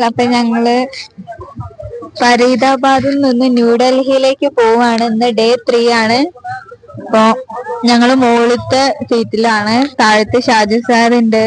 അപ്പൊ ഞങ്ങള് ഫരീദാബാദിൽ നിന്ന് ന്യൂഡൽഹിയിലേക്ക് പോവാണ്. ഇന്ന് ഡേ 3 ആണ്. അപ്പൊ ഞങ്ങള് മുകളിലത്തെ സീറ്റിലാണ്. താഴത്ത് ഷാജി സാറുണ്ട്,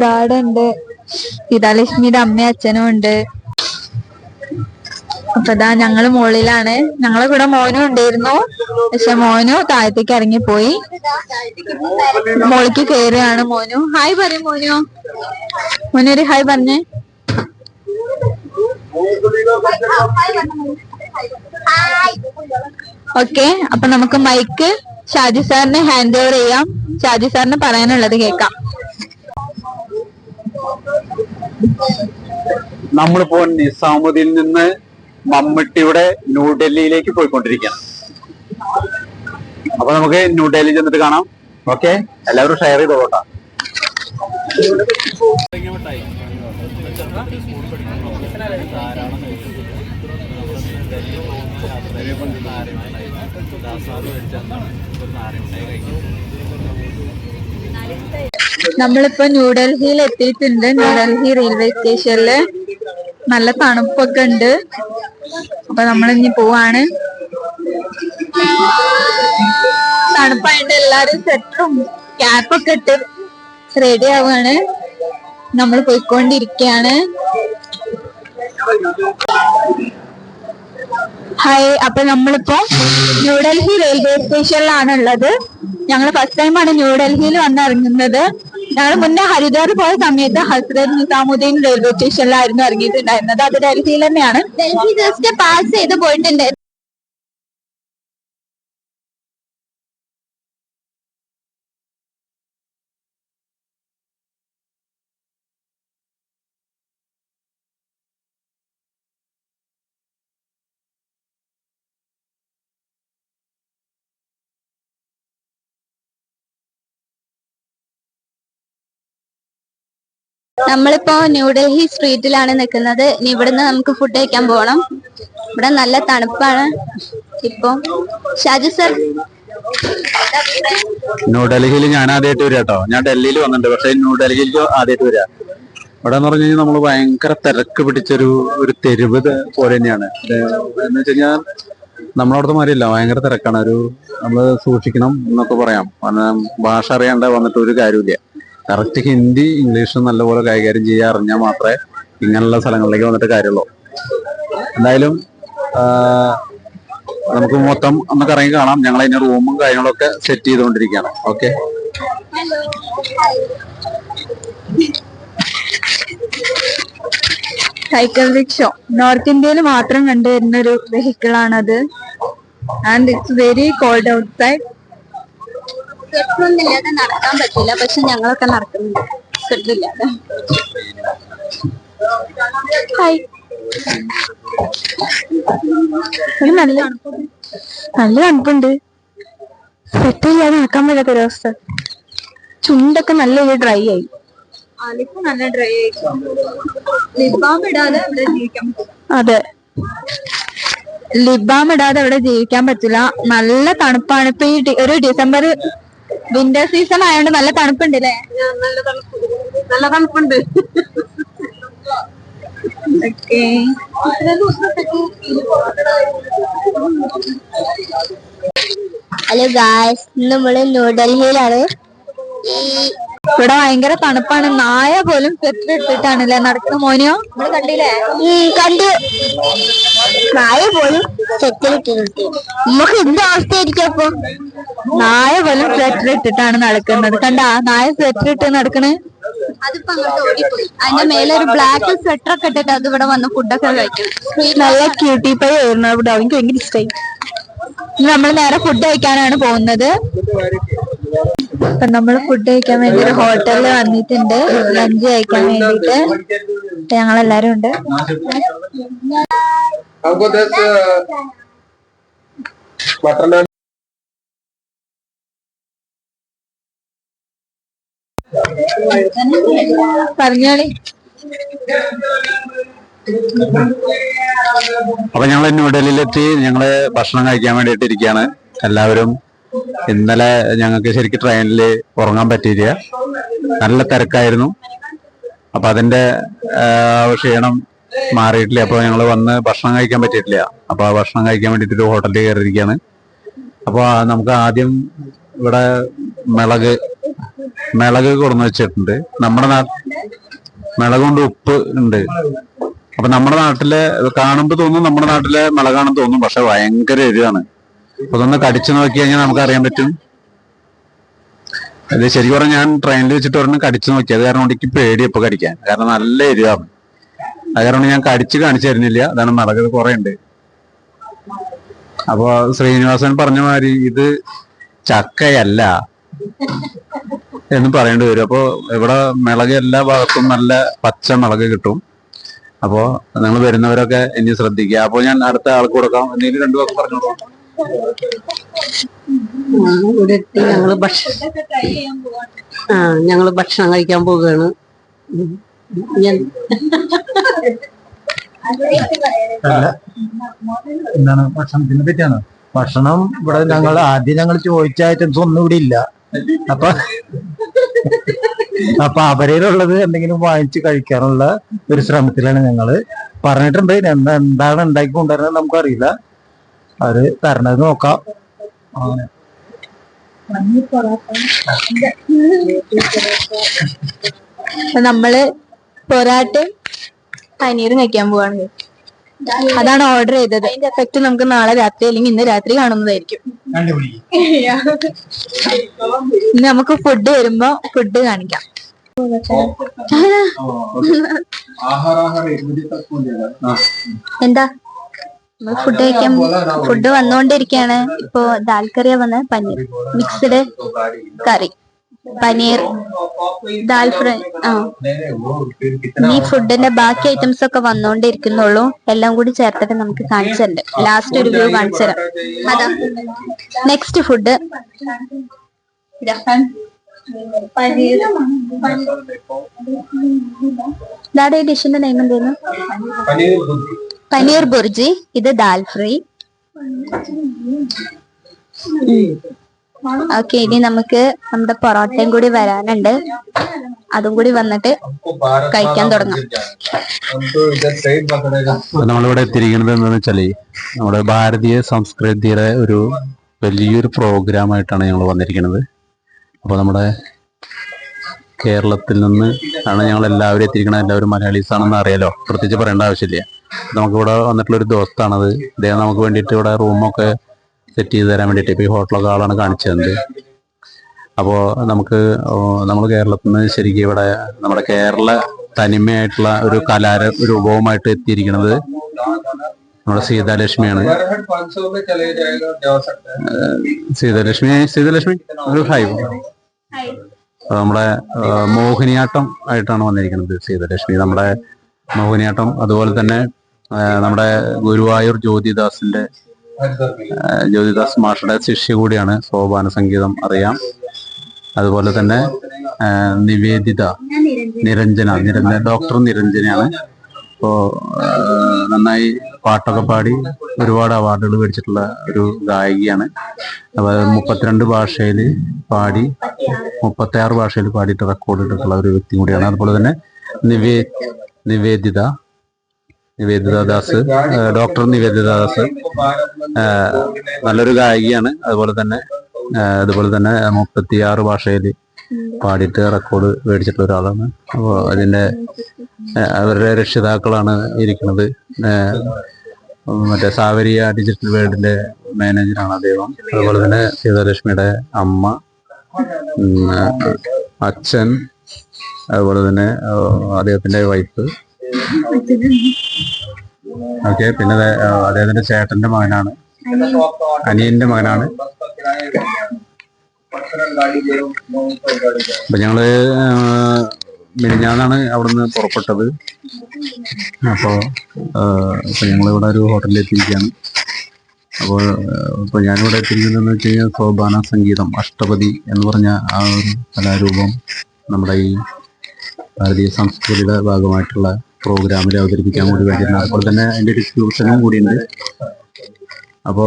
ഡാഡുണ്ട്, സീതാലക്ഷ്മിയുടെ അമ്മയും അച്ഛനും ഉണ്ട്. അപ്പൊ ഇതാ ഞങ്ങള് മുകളിലാണ്. ഞങ്ങളെ കൂടെ മോനും ഉണ്ടായിരുന്നു, പക്ഷെ മോനു താഴത്തേക്ക് ഇറങ്ങിപ്പോയി. മോളിക്ക് കയറുകയാണ് മോനു. ഹായ് പറയും മോനു. മോനൊരു ഹായ് പറഞ്ഞേ. ഓക്കെ, അപ്പൊ നമുക്ക് മൈക്ക് ഷാജി സാറിന് ഹാൻഡ് ഓവർ ചെയ്യാം. ഷാജി സാറിന് പറയാനുള്ളത് കേൾക്കാം. നമ്മളിപ്പോ നിസാമുദ്ദീനിൽ നിന്ന് മമ്മൂട്ടിയുടെ ന്യൂഡൽഹിയിലേക്ക് പോയിക്കൊണ്ടിരിക്കുകയാണ്. അപ്പൊ നമുക്ക് ന്യൂഡൽഹി ചെന്നിട്ട് കാണാം. ഓക്കെ, എല്ലാവരും ഷെയർ ചെയ്തോട്ടാ. നമ്മളിപ്പോ ന്യൂഡൽഹിയിൽ എത്തിയിട്ടുണ്ട്. ന്യൂഡൽഹി റെയിൽവേ സ്റ്റേഷനില് നല്ല തണുപ്പൊക്കെ ഉണ്ട്. അപ്പൊ നമ്മളിനി പോവാണ്. തണുപ്പായിട്ട് എല്ലാരും സ്വെറ്ററും ക്യാപ്പൊക്കെ ഇട്ട് റെഡി ആവുകയാണ്. നമ്മൾ പോയിക്കൊണ്ടിരിക്കുകയാണ്. ഹായ്, അപ്പൊ നമ്മളിപ്പോ ന്യൂഡൽഹി റെയിൽവേ സ്റ്റേഷനിലാണ് ഉള്ളത്. ഞങ്ങൾ ഫസ്റ്റ് ടൈമാണ് ന്യൂഡൽഹിയിൽ വന്നിറങ്ങുന്നത്. ഞങ്ങൾ മുന്നേ ഹരിദ്വാർ പോയ സമയത്ത് ഹസ്രത് നിസാമുദ്ദീൻ റെയിൽവേ സ്റ്റേഷനിലായിരുന്നു ഇറങ്ങിയിട്ടുണ്ടായിരുന്നത്. അത് ഡൽഹിയിൽ തന്നെയാണ്. ഡൽഹി ജസ്റ്റ് പാസ് ചെയ്ത് പോയിട്ടുണ്ട്. നമ്മളിപ്പോ ന്യൂഡൽഹി സ്ട്രീറ്റിലാണ് നിൽക്കുന്നത്. ഇനി ഇവിടുന്ന് നമുക്ക് ഫുഡ് കഴിക്കാൻ പോകണം. ഇവിടെ നല്ല തണുപ്പാണ് ഇപ്പൊ. ഷാജി സർ, ന്യൂഡൽഹിയിൽ ഞാൻ ആദ്യമായിട്ട് വരിക കേട്ടോ. ഞാൻ ഡൽഹിയിൽ വന്നിട്ടുണ്ട്, പക്ഷെ ന്യൂഡൽഹിയിൽ ആദ്യമായിട്ട് വരിക. ഇവിടെ എന്ന് പറഞ്ഞു കഴിഞ്ഞാൽ നമ്മള് ഭയങ്കര തിരക്ക് പിടിച്ചൊരു തെരുവ് പോലെ തന്നെയാണ്. എന്ന് വെച്ച് കഴിഞ്ഞാൽ നമ്മളവിടുത്തെ മാതിരിയല്ല, ഭയങ്കര തിരക്കാണ്. നമ്മള് സൂക്ഷിക്കണം എന്നൊക്കെ പറയാം. കാരണം ഭാഷ അറിയാണ്ട് വന്നിട്ട് ഒരു കാര്യമില്ല. കറക്റ്റ് ഹിന്ദി ഇംഗ്ലീഷും നല്ലപോലെ കൈകാര്യം ചെയ്യാൻ അറിഞ്ഞാൽ മാത്രമേ ഇങ്ങനെയുള്ള സ്ഥലങ്ങളിലേക്ക് വന്നിട്ട് കാര്യമുള്ളൂ. എന്തായാലും നമുക്ക് മൊത്തം ഒന്ന് കറങ്ങി കാണാം. ഞങ്ങൾ അതിന്റെ റൂമും കാര്യങ്ങളൊക്കെ സെറ്റ് ചെയ്തുകൊണ്ടിരിക്കുകയാണ്. ഓക്കെ, സൈക്കിൾ റിക്ഷ നോർത്ത് ഇന്ത്യയിൽ മാത്രം കണ്ടുവരുന്ന ഒരു വെഹിക്കിൾ ആണത്. And it's very cold outside. സ്വെറ്ററൊന്നുമില്ലാതെ നടക്കാൻ പറ്റില്ല, പക്ഷെ ഞങ്ങളൊക്കെ നടക്കുന്നുണ്ട് സ്വെറ്ററില്ലാതെ. ഹായ്, നല്ല തണുപ്പുണ്ട്. സ്വെറ്ററില്ലാതെ നടക്കാൻ പറ്റാത്തൊരവസ്ഥ. ചുണ്ടൊക്കെ നല്ല ഡ്രൈ ആയി. നല്ല ഡ്രൈ ആയി. ലിബാം ഇടാതെ ഇവിടെ ജീവിക്കാൻ പറ്റില്ല. അതെ, ലിബാം ഇടാതെ ഇവിടെ ജീവിക്കാൻ പറ്റില്ല. നല്ല തണുപ്പാണ്. ഇപ്പൊ ഈ ഒരു ഡിസംബർ വിന്റർ സീസൺ ആയതുകൊണ്ട് നല്ല തണുപ്പുണ്ട് അല്ലേ? നല്ല തണുപ്പുണ്ട്. ഹലോ ഗായ്സ്, നമ്മള് ന്യൂഡൽഹിയിലാണ്. ഇവിടെ ഭയങ്കര തണുപ്പാണ്. നായ പോലും സ്വെറ്റർ ഇട്ടിട്ടാണല്ലേ നടക്കുന്ന. മോനെയോ നമ്മള് കണ്ടില്ലേ? കണ്ടു. നായ പോലും സ്വെറ്റർ ഇട്ടിട്ട് നമുക്ക് എന്ത് അവസ്ഥയായിരിക്കും അപ്പൊ? നായ പോലും സ്വെറ്റർ ഇട്ടിട്ടാണ് നടക്കുന്നത്. കണ്ടാ നായ സ്വെറ്റർ ഇട്ട് നടക്കണേ. അതിപ്പോ അങ്ങോട്ട് ഓടിപ്പോയി. അതിന്റെ മേലെ ഒരു ബ്ലാക്ക് സ്വെറ്റർ ഒക്കെ ഇട്ടിട്ട് അത് ഇവിടെ വന്ന് ഫുഡൊക്കെ കഴിക്കും. നല്ല ക്യൂട്ടി പൈ ആയിരുന്നു അവിടെ. അവർക്ക് ഭയങ്കര ഇഷ്ടമായി. നമ്മൾ നേരെ ഫുഡ് കഴിക്കാനാണ് പോകുന്നത്. അപ്പൊ നമ്മൾ ഫുഡ് കഴിക്കാൻ വേണ്ടി ഒരു ഹോട്ടലിൽ വന്നിട്ടുണ്ട്. ലഞ്ച് കഴിക്കാൻ വേണ്ടിട്ട് ഞങ്ങളെല്ലാരും ഉണ്ട്. പറഞ്ഞോളി. അപ്പൊ ഞങ്ങൾ ന്യൂഡൽഹിയിലെത്തി. ഞങ്ങള് ഭക്ഷണം കഴിക്കാൻ വേണ്ടിയിട്ട് ഇരിക്കുകയാണ് എല്ലാവരും. ഇന്നലെ ഞങ്ങൾക്ക് ശരിക്കും ട്രെയിനിൽ ഉറങ്ങാൻ പറ്റിയില്ല, നല്ല തിരക്കായിരുന്നു. അപ്പൊ അതിന്റെ ക്ഷീണം മാറിയിട്ടില്ല. അപ്പൊ ഞങ്ങൾ വന്ന് ഭക്ഷണം കഴിക്കാൻ പറ്റിയിട്ടില്ല. അപ്പൊ ആ ഭക്ഷണം കഴിക്കാൻ വേണ്ടിട്ട് ഒരു ഹോട്ടലിൽ കയറിയിരിക്കുകയാണ്. അപ്പൊ നമുക്ക് ആദ്യം ഇവിടെ മിളക് കൊടുന്ന് വെച്ചിട്ടുണ്ട്. മിളക് കൊണ്ട് ഉപ്പ് ഉണ്ട്. അപ്പൊ നമ്മുടെ നാട്ടിലെ കാണുമ്പോ തോന്നും നമ്മുടെ നാട്ടിലെ മിളകാണെന്ന് തോന്നും, പക്ഷെ ഭയങ്കര എരിവാണ്. അപ്പൊ അതൊന്ന് കടിച്ചു നോക്കി കഴിഞ്ഞാൽ നമുക്ക് അറിയാൻ പറ്റും. അത് ശരിക്കും പറഞ്ഞാൽ ഞാൻ ട്രെയിനിൽ വെച്ചിട്ട് ഒരെണ്ണം കടിച്ചു നോക്കി. അത് കാരണം എനിക്ക് പേടി ഇപ്പൊ കടിക്കാൻ, കാരണം നല്ല എരിവാണ്. അത് കാരണം ഞാൻ കടിച്ചു കാണിച്ചു തരുന്നില്ല. അതാണ് മിളക് കുറെ ഉണ്ട്. അപ്പൊ ശ്രീനിവാസൻ പറഞ്ഞ മാതിരി ഇത് ചക്കയല്ല എന്ന് പറയേണ്ടി വരും. അപ്പൊ ഇവിടെ മിളക് എല്ലാ ഭാഗത്തും നല്ല പച്ച മിളക് കിട്ടും. അപ്പോ നിങ്ങൾ വരുന്നവരൊക്കെ ഇനി ശ്രദ്ധിക്കുക. അപ്പൊ ഞാൻ അടുത്ത ആൾക്ക് കൊടുക്കാം. എന്തെങ്കിലും രണ്ടു വാക്ക് പറഞ്ഞോളൂ. ഞങ്ങള് ഭക്ഷണം കഴിക്കാൻ പോവുകയാണ്. എന്താണ് ഭക്ഷണത്തിനെ പറ്റിയാണ്? ഭക്ഷണം ഇവിടെ ഞങ്ങൾ ചോദിച്ച ഐറ്റംസ് ഒന്നും ഇവിടെ ഇല്ല. അപ്പൊ അവരേലുള്ളത് എന്തെങ്കിലും വാങ്ങിച്ച് കഴിക്കാനുള്ള ഒരു ശ്രമത്തിലാണ് ഞങ്ങള്. പറഞ്ഞിട്ടുണ്ട് എന്താണ് ഉണ്ടാക്കി കൊണ്ടുവരുന്നത് നമുക്കറിയില്ല. അവര് തരണത് നോക്കാം. നമ്മള് പൊറാട്ടയും പനീറും കഴിക്കാൻ പോവാണ്. അതാണ് ഓർഡർ ചെയ്തത്. അതിന്റെ എഫക്ട് നമുക്ക് നാളെ രാത്രി അല്ലെങ്കിൽ ഇന്ന് രാത്രി കാണുന്നതായിരിക്കും. ഇന്ന് നമുക്ക് ഫുഡ് വരുമ്പോ ഫുഡ് കാണിക്കാം. എന്താ നമ്മൾ ഫുഡ് കഴിക്കാൻ ഫുഡ് വന്നുകൊണ്ടിരിക്കുകയാണ്. ഇപ്പൊ ദാൽ കറിയാ വന്ന് പനീർ മിക്സ്ഡ് കറി, പനീർ, ദാൽ ഫ്രൈ. ഈ ഫുഡിന്റെ ബാക്കി ഐറ്റംസ് ഒക്കെ വന്നോണ്ടിരിക്കുന്നുള്ളൂ. എല്ലാം കൂടി ചേർത്തിട്ട് നമുക്ക് കാണിച്ചിട്ടുണ്ട്. ലാസ്റ്റ് ഒരു വ്യൂ കാണിച്ചു തരാം. അതാ നെക്സ്റ്റ് ഫുഡ്. ഇതാടെ ഈ ഡിഷിന്റെ നെയിം എന്തായിരുന്നു? പനീർ ബുർജി. ഇത് ദാൽ ഫ്രൈ. ഓക്കെ, ഇനി നമുക്ക് നമ്മുടെ പൊറോട്ടയും കൂടി വരാനുണ്ട്. അതും കൂടി വന്നിട്ട് കഴിക്കാൻ തുടങ്ങാം. നമ്മളിവിടെ എത്തിയിരിക്കുന്നത് എന്താണെന്ന് വെച്ചാല് നമ്മുടെ ഭാരതീയ സംസ്കൃതിയുടെ ഒരു വലിയൊരു പ്രോഗ്രാമായിട്ടാണ് ഞങ്ങൾ വന്നിരിക്കുന്നത്. അപ്പോൾ നമ്മുടെ കേരളത്തിൽ നിന്ന് ആണ് ഞങ്ങൾ എല്ലാവരും എത്തിയിരിക്കുന്നത്. എല്ലാവരും മലയാളീസ് ആണെന്ന് അറിയാലോ, പ്രത്യേകിച്ച് പറയേണ്ട ആവശ്യമില്ല. നമുക്കിവിടെ വന്നിട്ടുള്ളൊരു ദോസ്താണത്. അദ്ദേഹം നമുക്ക് വേണ്ടിയിട്ട് ഇവിടെ റൂമൊക്കെ സെറ്റ് ചെയ്ത് തരാൻ വേണ്ടിയിട്ട് ഇപ്പോൾ ഈ ഹോട്ടലൊക്കെ ആളാണ് കാണിച്ചു തന്നത്. അപ്പോൾ നമ്മൾ കേരളത്തിൽ നിന്ന് ശരിക്കും ഇവിടെ നമ്മുടെ കേരള തനിമയായിട്ടുള്ള ഒരു കലാരൂപവുമായിട്ട് എത്തിയിരിക്കുന്നത് നമ്മുടെ സീതാലക്ഷ്മിയാണ്. സീതാലക്ഷ്മി ഒരു ഹൈ. നമ്മുടെ മോഹിനിയാട്ടം ആയിട്ടാണ് വന്നിരിക്കുന്നത് സീതാലക്ഷ്മി. നമ്മുടെ മോഹിനിയാട്ടം, അതുപോലെ തന്നെ നമ്മുടെ ഗുരുവായൂർ ജ്യോതിദാസ് മാഷയുടെ ശിഷ്യ കൂടിയാണ്. സോപാന സംഗീതം അറിയാം. അതുപോലെ തന്നെ നിരഞ്ജന ഡോക്ടർ നിരഞ്ജനയാണ്. ഇപ്പോ നന്നായി പാട്ടൊക്കെ പാടി ഒരുപാട് അവാർഡുകൾ മേടിച്ചിട്ടുള്ള ഒരു ഗായികയാണ്. അപ്പൊ 32 ഭാഷയിൽ പാടി 36 ഭാഷയിൽ പാടിയിട്ട് റെക്കോർഡ് ഇട്ടിട്ടുള്ള ഒരു വ്യക്തി കൂടിയാണ്. അതുപോലെ തന്നെ നിവേദിത ദാസ്, ഡോക്ടർ നിവേദിത ദാസ് നല്ലൊരു ഗായികയാണ്. അതുപോലെ തന്നെ 36 ഭാഷയിൽ പാടിയിട്ട് റെക്കോർഡ് മേടിച്ചിട്ടുള്ള ഒരാളാണ്. അപ്പോൾ അവരുടെ രക്ഷിതാക്കളാണ് ഇരിക്കുന്നത്. മറ്റേ സാവരിയ ഡിജിറ്റൽ വേൾഡിന്റെ മാനേജറാണ് അദ്ദേഹം. അതുപോലെ തന്നെ സീതാലക്ഷ്മിയുടെ അമ്മ, അച്ഛൻ, അതുപോലെ തന്നെ അദ്ദേഹത്തിന്റെ വൈഫ്. ഓക്കെ, പിന്നെ അദ്ദേഹത്തിന്റെ ചേട്ടന്റെ മകനാണ്, അനിയന്റെ മകനാണ്. അപ്പൊ ഞങ്ങള് മിനിഞ്ഞാന്നാണ് അവിടുന്ന് പുറപ്പെട്ടത്. അപ്പൊ ഞങ്ങളിവിടെ ഒരു ഹോട്ടലിൽ എത്തിയിരിക്കുകയാണ്. അപ്പോൾ ഞാനിവിടെ എത്തിയിരിക്കുന്നതെന്ന് വെച്ച് കഴിഞ്ഞാൽ സോപാന സംഗീതം, അഷ്ടപതി എന്ന് പറഞ്ഞ ആ ഒരു കലാരൂപം നമ്മുടെ ഈ ഭാരതീയ സംസ്കൃതിയുടെ ഭാഗമായിട്ടുള്ള പ്രോഗ്രാമിൽ അവതരിപ്പിക്കാൻ കൂടി വേണ്ടിയിട്ടുണ്ട്. അതുപോലെ തന്നെ അതിന്റെ ഡിസ്ട്രിബ്യൂഷനും കൂടിയുണ്ട്. അപ്പോ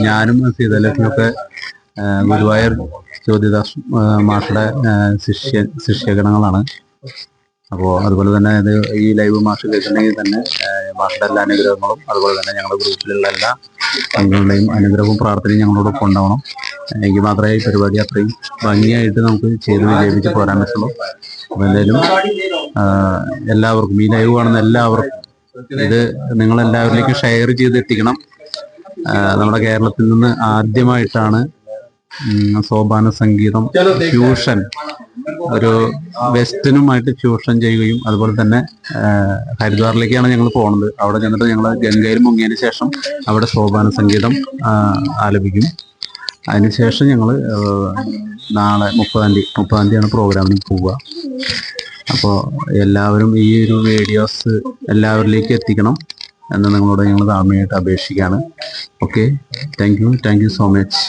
ഞാനും സീതാലക്ഷ്മിയൊക്കെ ഗുരുവായൂർ ജ്യോതിദാസ് മാഷയുടെ ശിഷ്യഗണങ്ങളാണ്. അപ്പോൾ അതുപോലെ തന്നെ ഇത് ഈ ലൈവ് മാഷ് കേട്ടിട്ടുണ്ടെങ്കിൽ തന്നെ മാഷിന്റെ എല്ലാ അനുഗ്രഹങ്ങളും അതുപോലെ തന്നെ ഞങ്ങളുടെ ഗ്രൂപ്പിലുള്ള എല്ലാ അംഗങ്ങളുടെയും അനുഗ്രഹവും പ്രാർത്ഥനയും ഞങ്ങളോടൊപ്പം ഉണ്ടാവണം. എനിക്ക് മാത്രമേ ഈ പരിപാടി അത്രയും ഭംഗിയായിട്ട് നമുക്ക് ചെയ്ത് വിജയിപ്പിച്ച് പോരാൻ പറ്റുള്ളൂ. അപ്പോൾ എന്തായാലും എല്ലാവർക്കും ഈ ലൈവ് കാണുന്ന എല്ലാവർക്കും ഇത് നിങ്ങളെല്ലാവരിലേക്കും ഷെയർ ചെയ്ത് എത്തിക്കണം. നമ്മുടെ കേരളത്തിൽ നിന്ന് ആദ്യമായിട്ടാണ് സോപാന സംഗീതം ഫ്യൂഷൻ ഒരു വെസ്റ്റനുമായിട്ട് ഫ്യൂഷൻ ചെയ്യുകയും അതുപോലെ തന്നെ ഹരിദ്വാറിലേക്കാണ് ഞങ്ങൾ പോകുന്നത്. അവിടെ ചെന്നിട്ട് ഞങ്ങൾ ഗംഗയിൽ മുങ്ങിയതിന് ശേഷം അവിടെ സോപാന സംഗീതം ആലപിക്കും. അതിനുശേഷം ഞങ്ങൾ നാളെ 30-ാം തീയതിയാണ് പ്രോഗ്രാമിന് പോവുക. അപ്പോൾ എല്ലാവരും ഈ ഒരു വീഡിയോസ് എല്ലാവരിലേക്കും എത്തിക്കണം എന്ന് നിങ്ങളോട് ഞങ്ങൾ താഴ്മയായിട്ട് അപേക്ഷിക്കുകയാണ്. Okay, thank you so much.